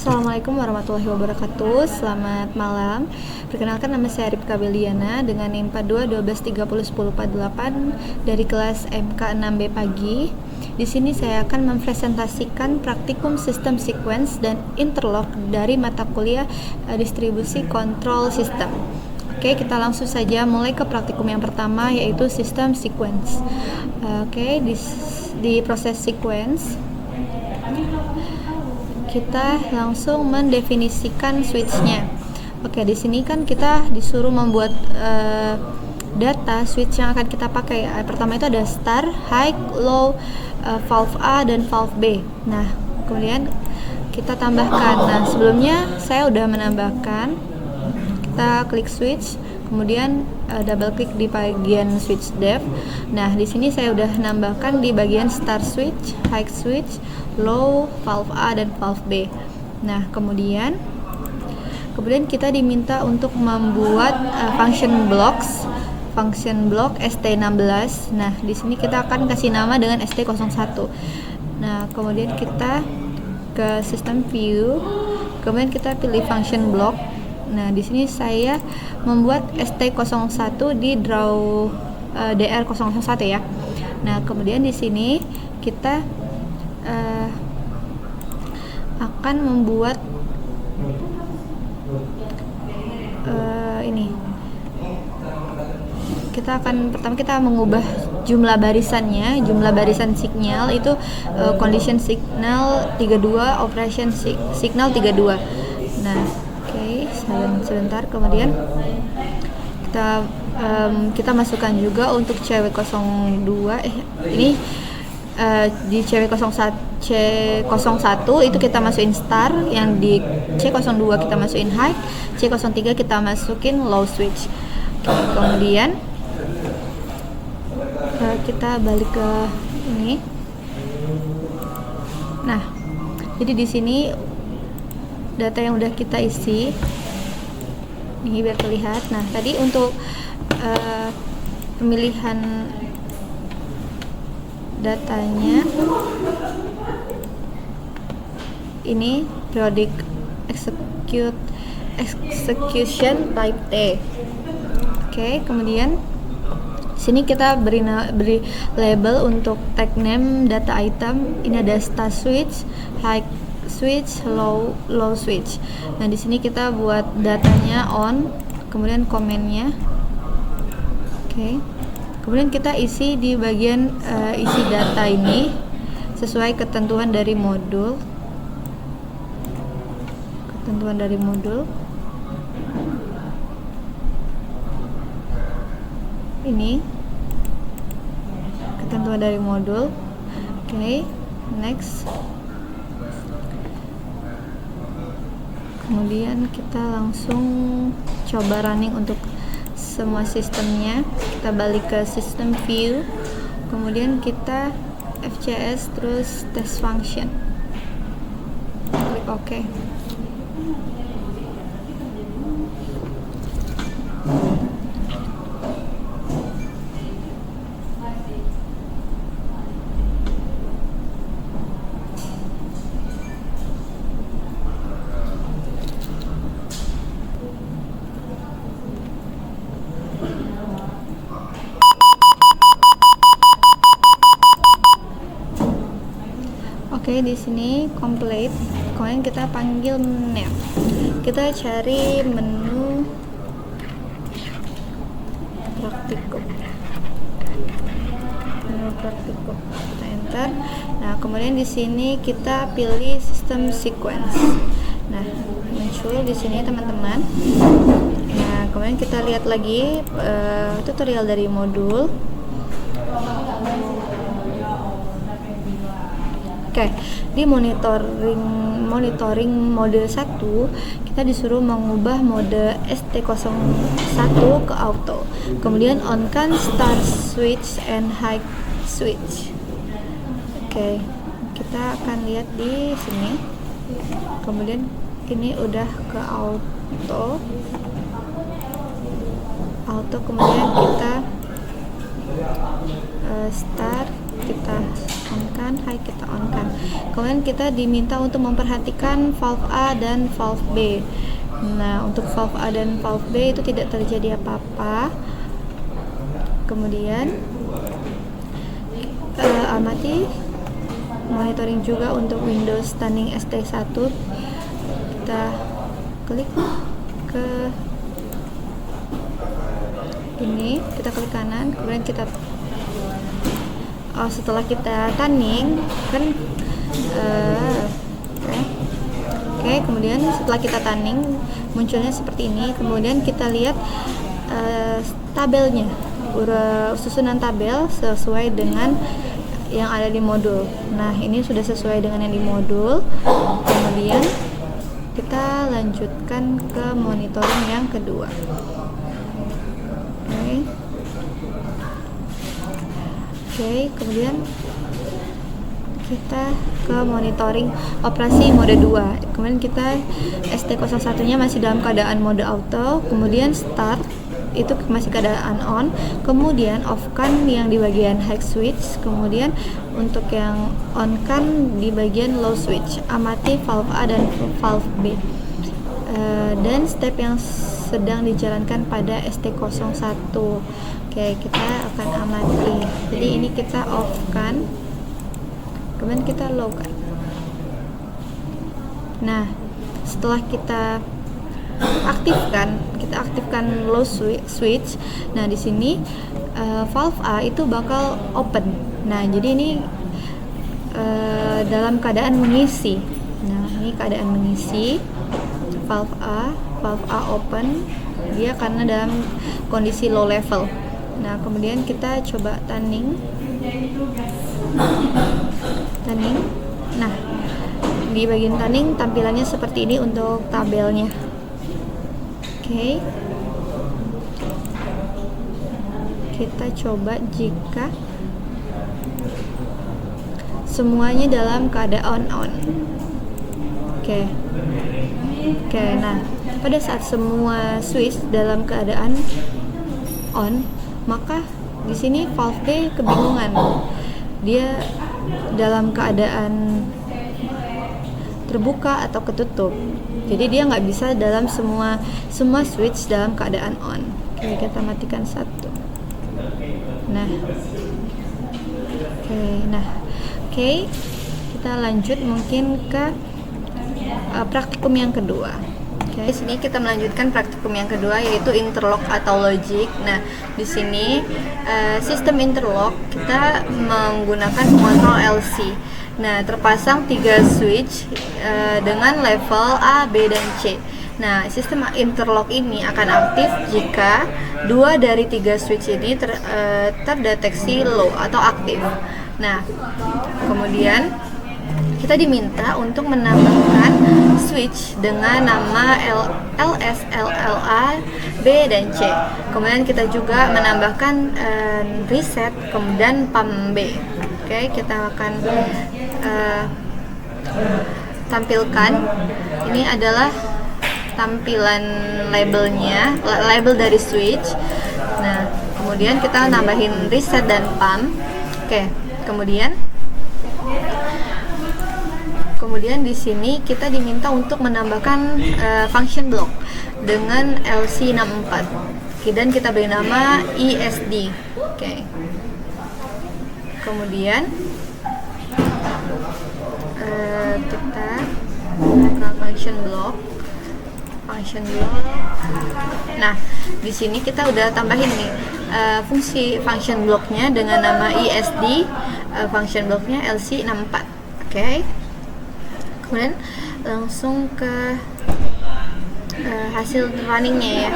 Assalamualaikum warahmatullahi wabarakatuh. Selamat malam. Perkenalkan, nama saya Ripka Beliana dengan NIM 42 12 30 10 48 dari kelas MK6B pagi. Di sini saya akan mempresentasikan praktikum sistem sequence dan interlock dari mata kuliah distribusi kontrol sistem. Oke, kita langsung saja mulai ke praktikum yang pertama, yaitu sistem sequence. Oke, di proses sequence kita langsung mendefinisikan switch-nya. Oke, di sini kan kita disuruh membuat data switch yang akan kita pakai. Pertama itu ada start, high, low, valve A dan valve B. Nah, kemudian kita tambahkan. Nah, sebelumnya saya udah menambahkan. Kita klik switch, kemudian double klik di bagian switch dev. Nah, di sini saya udah nambahkan di bagian start switch, high switch, low, valve A dan valve B. Nah, kemudian kita diminta untuk membuat function block ST16. Nah, di sini kita akan kasih nama dengan ST01. Nah, kemudian kita ke system view, kemudian kita pilih function block. Nah, di sini saya membuat ST01 di draw DR001 ya. Nah, kemudian di sini kita akan membuat ini. Pertama kita mengubah jumlah barisannya, jumlah barisan signal itu condition signal 32, operation signal 32. Nah, oke, sebentar, kemudian kita masukkan juga untuk CW02 ini di C01 itu kita masukin star, yang di C02 kita masukin high, C03 kita masukin low switch. Oke, kemudian kita balik ke ini. Nah, jadi di sini data yang udah kita isi ini biar terlihat. Nah, tadi untuk pemilihan datanya ini periodic execution type T. Oke, kemudian sini kita beri label untuk tag name data item. Ini ada start switch, high switch, low switch. Nah, di sini kita buat datanya on, kemudian komennya. Oke. Kemudian kita isi di bagian isi data ini sesuai ketentuan dari modul. Ini ketentuan dari modul. Oke, next. Kemudian kita langsung coba running untuk semua sistemnya. Kita balik ke system view, kemudian kita FCS terus test function, klik OK. Oke, di sini complete. Kemudian kita panggil nav. Kita cari menu praktikum. Kita enter. Nah, kemudian di sini kita pilih system sequence. Nah, muncul di sini teman-teman. Nah, kemudian kita lihat lagi tutorial dari modul. Oke, di monitoring mode 1 kita disuruh mengubah mode ST01 ke auto. Kemudian on kan start switch and high switch. Oke, kita akan lihat di sini. Kemudian ini udah ke auto. Kemudian kita start, kita on kan, high kita on kan. Kemudian kita diminta untuk memperhatikan valve A dan valve B. Nah, untuk valve A dan valve B itu tidak terjadi apa-apa. Kemudian amati monitoring juga untuk Windows Stunning ST1. Kita klik ke ini, kita klik kanan, kemudian kita setelah kita tanning kan oke, kemudian setelah kita tanning munculnya seperti ini. Kemudian kita lihat tabelnya, susunan tabel sesuai dengan yang ada di modul. Nah, ini sudah sesuai dengan yang di modul. Kemudian kita lanjutkan ke monitoring yang kedua. Oke, kemudian kita ke monitoring operasi mode 2. Kemudian kita ST01 nya masih dalam keadaan mode auto, kemudian start itu masih keadaan on, kemudian off kan yang di bagian high switch, kemudian untuk yang on kan di bagian low switch. Amati valve A dan valve B. Dan step yang sedang dijalankan pada ST01. Oke, kita akan amati. Jadi ini kita off kan, kemudian kita low kan. Nah, setelah kita aktifkan low switch. Nah, di sini valve A itu bakal open. Nah, jadi ini dalam keadaan mengisi. Nah, ini keadaan mengisi. Valve A open, dia karena dalam kondisi low level. Nah, kemudian kita coba tanning. Nah, di bagian tanning tampilannya seperti ini untuk tabelnya. Oke. Kita coba jika semuanya dalam keadaan on. Oke, nah pada saat semua switch dalam keadaan on, maka di sini valve B kebingungan. Dia dalam keadaan terbuka atau ketutup. Jadi dia nggak bisa dalam semua switch dalam keadaan on. Oke, kita matikan satu. Nah, oke, kita lanjut mungkin ke praktikum yang kedua. Di sini kita melanjutkan praktikum yang kedua, yaitu interlock atau logic. Nah, di sini sistem interlock kita menggunakan pengontrol LC. Nah, terpasang 3 switch dengan level A, B, dan C. Nah, sistem interlock ini akan aktif jika 2 dari 3 switch ini terdeteksi low atau aktif. Nah, kemudian kita diminta untuk menambahkan switch dengan nama LS, LLA, B, dan C. Kemudian kita juga menambahkan reset, kemudian pump B. Oke, kita akan tampilkan. Ini adalah tampilan labelnya, label dari switch. Nah, kemudian kita nambahin reset dan pump. Oke, kemudian di sini kita diminta untuk menambahkan function block dengan LC64. Oke, dan kita beri nama ESD. Oke. Kemudian kita buka function block. Nah, di sini kita udah tambahin nih fungsi function blocknya dengan nama ESD, function blocknya LC64. Oke. Kemudian langsung ke hasil runningnya ya.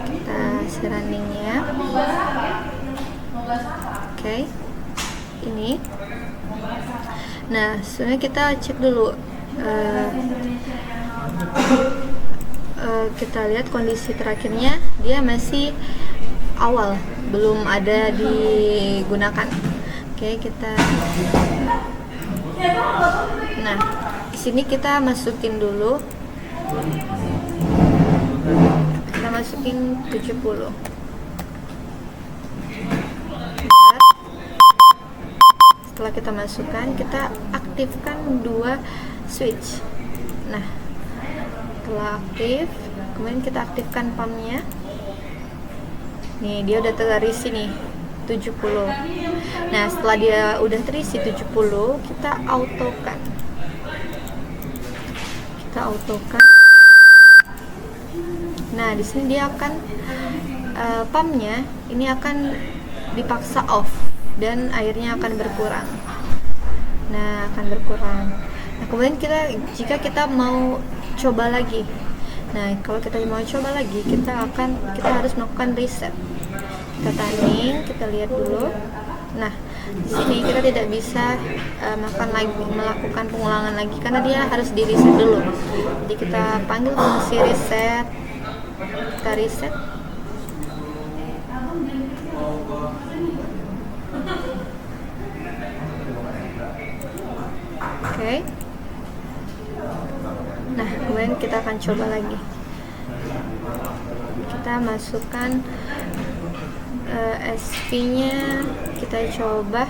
Kita hasil runningnya. Oke. Ini. Nah, sebenarnya kita cek dulu. Kita lihat kondisi terakhirnya, dia masih awal, belum ada digunakan. Oke, kita. Nah, di sini kita masukin dulu. Kita masukin 70. setelah kita masukkan, kita aktifkan dua switch. Nah, setelah aktif, kemudian kita aktifkan pumpnya. Nih, dia udah terisi nih 70. Nah, setelah dia udah terisi 70, kita autokan. Nah, di sini dia akan pumpnya ini akan dipaksa off dan airnya akan berkurang. Nah, kemudian jika kita mau coba lagi. Nah, kalau kita mau coba lagi, kita harus melakukan reset. Kita tanding, kita lihat dulu. Nah, di sini kita tidak bisa melakukan pengulangan lagi karena dia harus di reset dulu. Jadi kita panggil fungsi reset, kita reset. Oke. Nah, kemudian kita akan coba lagi. Kita masukkan SV-nya, kita coba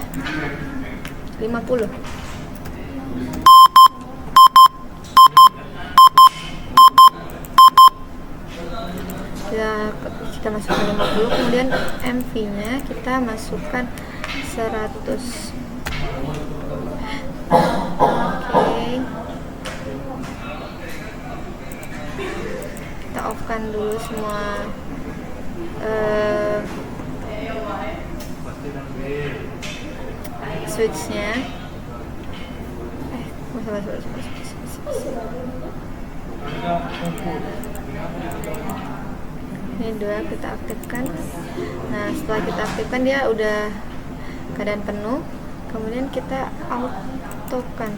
50. Kita masukkan 50, kemudian MV-nya kita masukkan 100. Oke. Kita off-kan dulu semua switch-nya. Ini dua kita aktifkan. Nah, setelah kita aktifkan dia udah keadaan penuh. Kemudian kita autokan.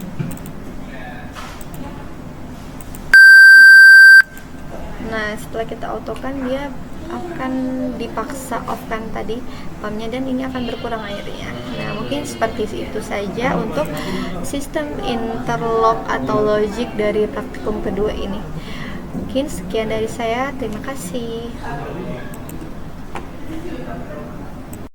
Nah, setelah kita autokan dia akan dipaksa off kan tadi pumpnya dan ini akan berkurang airnya. Nah, mungkin seperti itu saja untuk sistem interlock atau logic dari praktikum kedua ini. Mungkin sekian dari saya, terima kasih.